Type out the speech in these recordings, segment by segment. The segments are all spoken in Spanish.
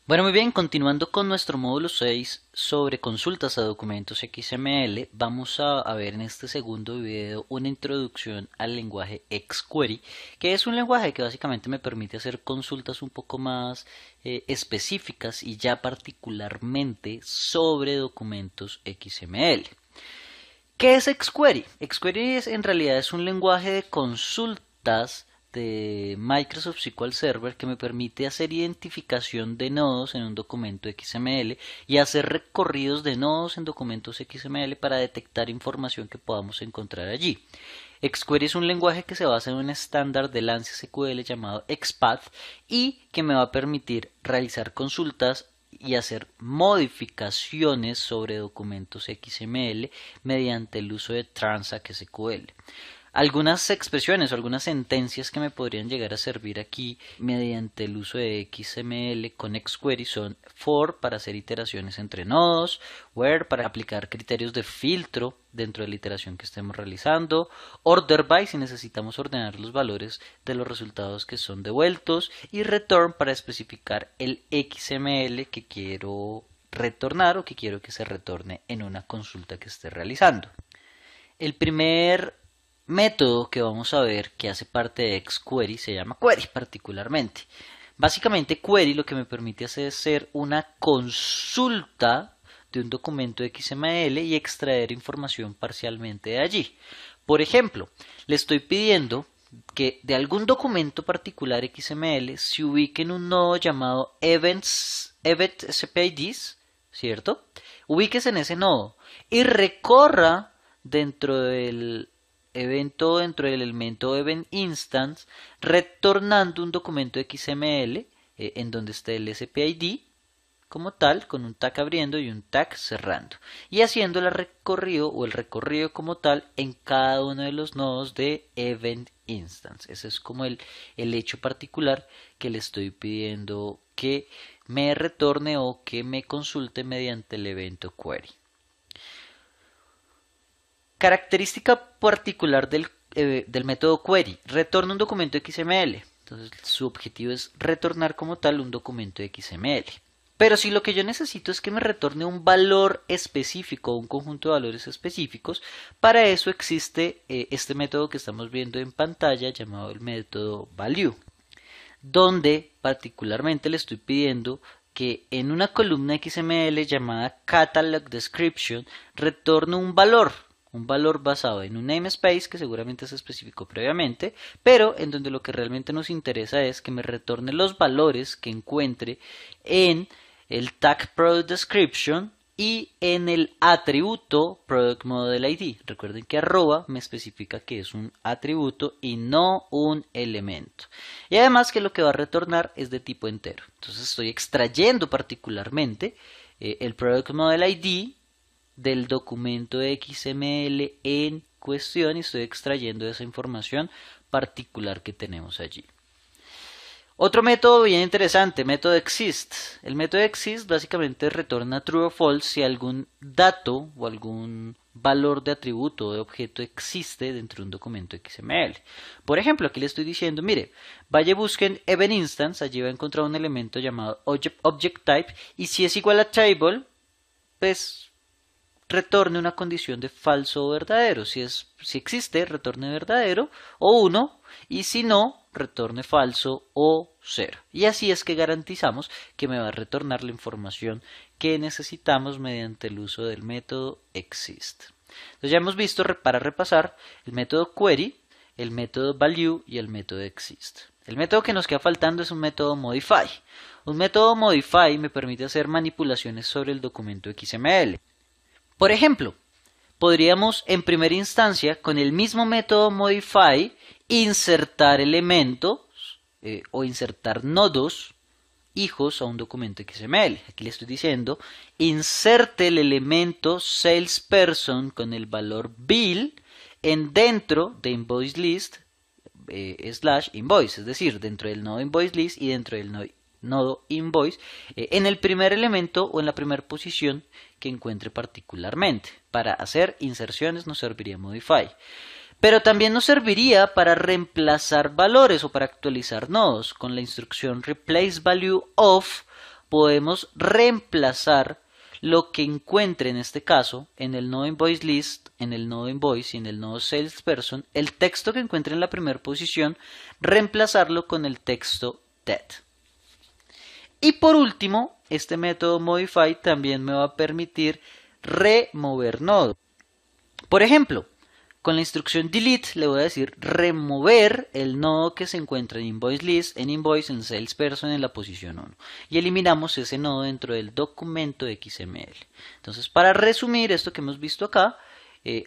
Bueno, muy bien, continuando con nuestro módulo 6 sobre consultas a documentos XML, vamos a ver en este segundo video una introducción al lenguaje XQuery, que es un lenguaje que básicamente me permite hacer consultas un poco más específicas y ya particularmente sobre documentos XML. ¿Qué es XQuery? XQuery en realidad es un lenguaje de consultas de Microsoft SQL Server que me permite hacer identificación de nodos en un documento XML y hacer recorridos de nodos en documentos XML para detectar información que podamos encontrar allí. XQuery es un lenguaje que se basa en un estándar de Lance SQL llamado XPath y que me va a permitir realizar consultas y hacer modificaciones sobre documentos XML mediante el uso de Transact SQL. Algunas expresiones o algunas sentencias que me podrían llegar a servir aquí mediante el uso de XML con XQuery son for para hacer iteraciones entre nodos, where para aplicar criterios de filtro dentro de la iteración que estemos realizando, order by si necesitamos ordenar los valores de los resultados que son devueltos y return para especificar el XML que quiero retornar o que quiero que se retorne en una consulta que esté realizando. El primer método que vamos a ver que hace parte de XQuery se llama query particularmente. Básicamente query lo que me permite hacer una consulta de un documento XML y extraer información parcialmente de allí. Por ejemplo, le estoy pidiendo que de algún documento particular XML se ubique en un nodo llamado event SPIDs, ¿cierto? Ubíquese en ese nodo y recorra dentro del evento, dentro del elemento event instance, retornando un documento XML en donde esté el SPID como tal, con un tag abriendo y un tag cerrando, y haciendo el recorrido o el recorrido como tal en cada uno de los nodos de event instance. Ese es como el hecho particular que le estoy pidiendo que me retorne o que me consulte mediante el evento query. Característica particular del método query: retorna un documento XML. Entonces su objetivo es retornar como tal un documento XML. Pero si lo que yo necesito es que me retorne un valor específico, un conjunto de valores específicos, para eso existe este método que estamos viendo en pantalla llamado el método value, donde particularmente le estoy pidiendo que en una columna XML llamada catalog description retorne un valor basado en un namespace que seguramente se especificó previamente, pero en donde lo que realmente nos interesa es que me retorne los valores que encuentre en el tag product description y en el atributo product model ID. Recuerden que arroba me especifica que es un atributo y no un elemento. Y además que lo que va a retornar es de tipo entero. Entonces estoy extrayendo particularmente el product model ID del documento XML en cuestión y estoy extrayendo esa información particular que tenemos allí. Otro método bien interesante, método exist. El método exist básicamente retorna true o false si algún dato o algún valor de atributo o de objeto existe dentro de un documento XML. Por ejemplo, aquí le estoy diciendo, mire, vaya y busquen event instance, allí va a encontrar un elemento llamado object type y si es igual a table, pues retorne una condición de falso o verdadero. Si existe, retorne verdadero o 1 y si no, retorne falso o 0. Y así es que garantizamos que me va a retornar la información que necesitamos mediante el uso del método exist. Entonces ya hemos visto, para repasar, el método query, el método value y el método exist. El método que nos queda faltando es un método modify. Un método modify me permite hacer manipulaciones sobre el documento XML. Por ejemplo, podríamos en primera instancia con el mismo método modify insertar elementos o insertar nodos hijos a un documento XML. Aquí le estoy diciendo inserte el elemento salesperson con el valor bill en dentro de invoice list slash invoice, es decir, dentro del nodo invoice list y dentro del nodo invoice en el primer elemento o en la primera posición que encuentre particularmente. Para hacer inserciones nos serviría modify. Pero también nos serviría para reemplazar valores o para actualizar nodos. Con la instrucción replace value of podemos reemplazar lo que encuentre en este caso en el nodo invoice list, en el nodo invoice y en el nodo salesperson, el texto que encuentre en la primera posición, reemplazarlo con el texto dead. Y por último, este método modify también me va a permitir remover nodo. Por ejemplo, con la instrucción delete le voy a decir remover el nodo que se encuentra en invoice list, en invoice, en salesperson en la posición 1. Y eliminamos ese nodo dentro del documento de XML. Entonces, para resumir esto que hemos visto acá,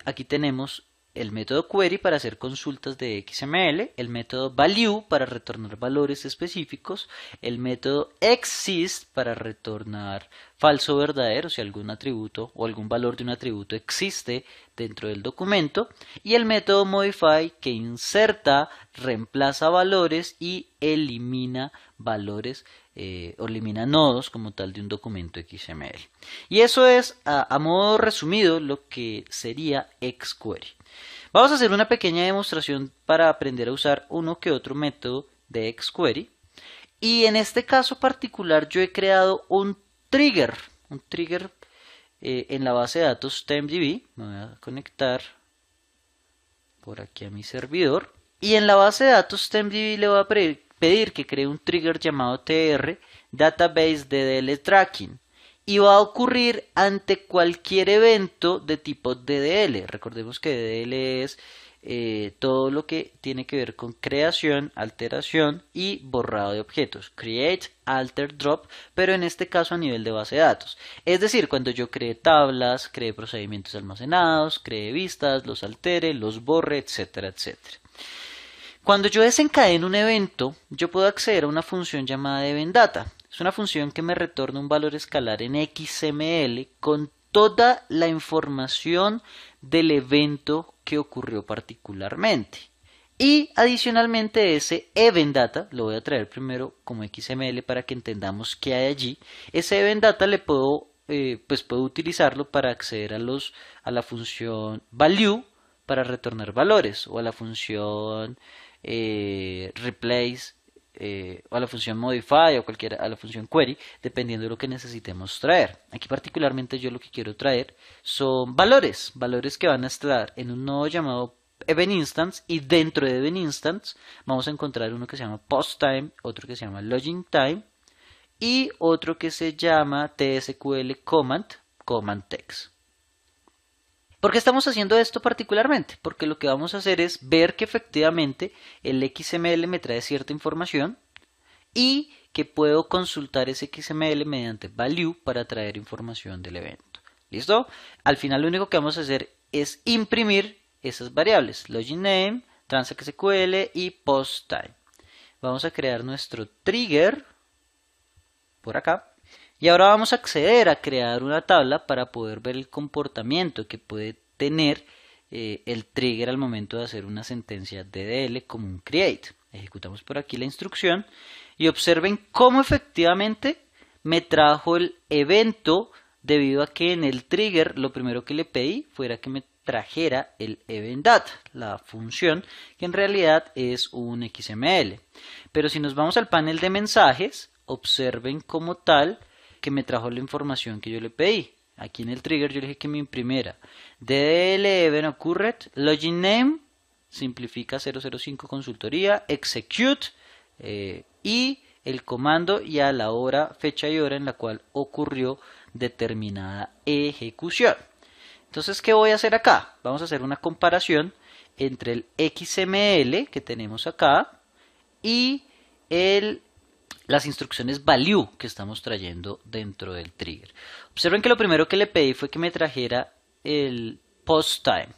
aquí tenemos el método query para hacer consultas de XML, el método value para retornar valores específicos, el método exist para retornar falso o verdadero si algún atributo o algún valor de un atributo existe dentro del documento, y el método modify que inserta, reemplaza valores y elimina valores o elimina nodos como tal de un documento XML. Y eso es a modo resumido lo que sería xQuery. Vamos a hacer una pequeña demostración para aprender a usar uno que otro método de xQuery. Y en este caso particular yo he creado un trigger en la base de datos TimeDB. Me voy a conectar por aquí a mi servidor. Y en la base de datos TimeDB le voy a pedir que cree un trigger llamado TR, Database DDL Tracking. Y va a ocurrir ante cualquier evento de tipo DDL. Recordemos que DDL es todo lo que tiene que ver con creación, alteración y borrado de objetos. Create, alter, drop, pero en este caso a nivel de base de datos. Es decir, cuando yo cree tablas, cree procedimientos almacenados, cree vistas, los altere, los borre, etcétera, etcétera. Cuando yo desencadeno un evento, yo puedo acceder a una función llamada eventData. Es una función que me retorna un valor escalar en XML con toda la información del evento que ocurrió particularmente. Y adicionalmente ese eventData, lo voy a traer primero como XML para que entendamos qué hay allí. Ese eventData le puedo utilizarlo para acceder a la función value para retornar valores o a la función replace o a la función modify o a la función query, dependiendo de lo que necesitemos traer. Aquí particularmente yo lo que quiero traer son valores que van a estar en un nodo llamado event instance, y dentro de event instance vamos a encontrar uno que se llama post time, otro que se llama login time y otro que se llama tsql command text. ¿Por qué estamos haciendo esto particularmente? Porque lo que vamos a hacer es ver que efectivamente el XML me trae cierta información y que puedo consultar ese XML mediante value para traer información del evento. ¿Listo? Al final lo único que vamos a hacer es imprimir esas variables, login name, transactSQL y post time. Vamos a crear nuestro trigger por acá. Y ahora vamos a acceder a crear una tabla para poder ver el comportamiento que puede tener el trigger al momento de hacer una sentencia DDL como un create. Ejecutamos por aquí la instrucción y observen cómo efectivamente me trajo el evento debido a que en el trigger lo primero que le pedí fuera que me trajera el eventData, la función que en realidad es un XML. Pero si nos vamos al panel de mensajes, observen como tal que me trajo la información que yo le pedí. Aquí en el trigger yo le dije que me imprimiera DDL event occurred, login name, simplifica 005 consultoría, execute y el comando y a la hora, fecha y hora en la cual ocurrió determinada ejecución. Entonces, ¿qué voy a hacer acá? Vamos a hacer una comparación entre el XML que tenemos acá y las instrucciones value que estamos trayendo dentro del trigger. Observen que lo primero que le pedí fue que me trajera el post time.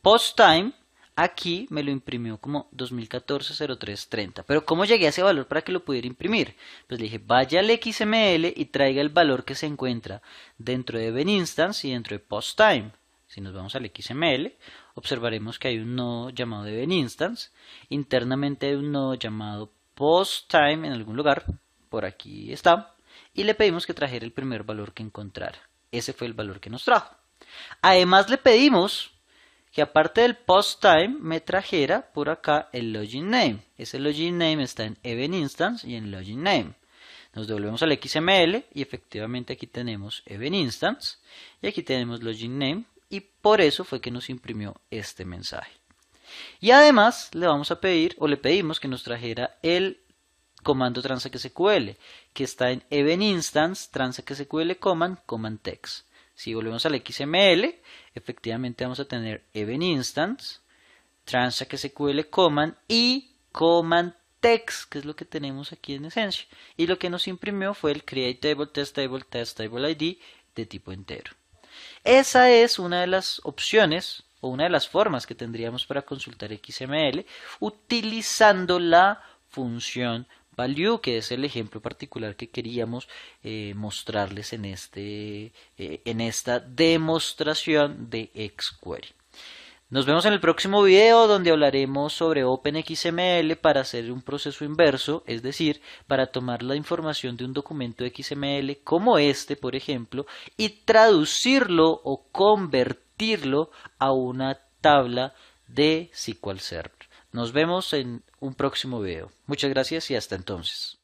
Post time aquí me lo imprimió como 2014-0330. Pero ¿cómo llegué a ese valor para que lo pudiera imprimir? Pues le dije, vaya al XML y traiga el valor que se encuentra dentro de event instance y dentro de post time. Si nos vamos al XML, observaremos que hay un nodo llamado event instance. Internamente hay un nodo llamado post time en algún lugar, por aquí está, y le pedimos que trajera el primer valor que encontrara. Ese fue el valor que nos trajo. Además le pedimos que aparte del post time me trajera por acá el login name. Ese login name está en event instance y en login name. Nos devolvemos al XML y efectivamente aquí tenemos event instance y aquí tenemos login name y por eso fue que nos imprimió este mensaje. Y además le vamos a pedir o le pedimos que nos trajera el comando transactSQL que está en event instance transactSQL command text. Si volvemos al XML, efectivamente vamos a tener event instance transactSQL command y command text, que es lo que tenemos aquí en esencia. Y lo que nos imprimió fue el create table test table ID de tipo entero. Esa es una de las opciones o una de las formas que tendríamos para consultar XML utilizando la función value, que es el ejemplo particular que queríamos mostrarles en esta demostración de xQuery. Nos vemos en el próximo video donde hablaremos sobre OpenXML para hacer un proceso inverso, es decir, para tomar la información de un documento XML como este, por ejemplo, y traducirlo o convertirlo a una tabla de SQL Server. Nos vemos en un próximo video. Muchas gracias y hasta entonces.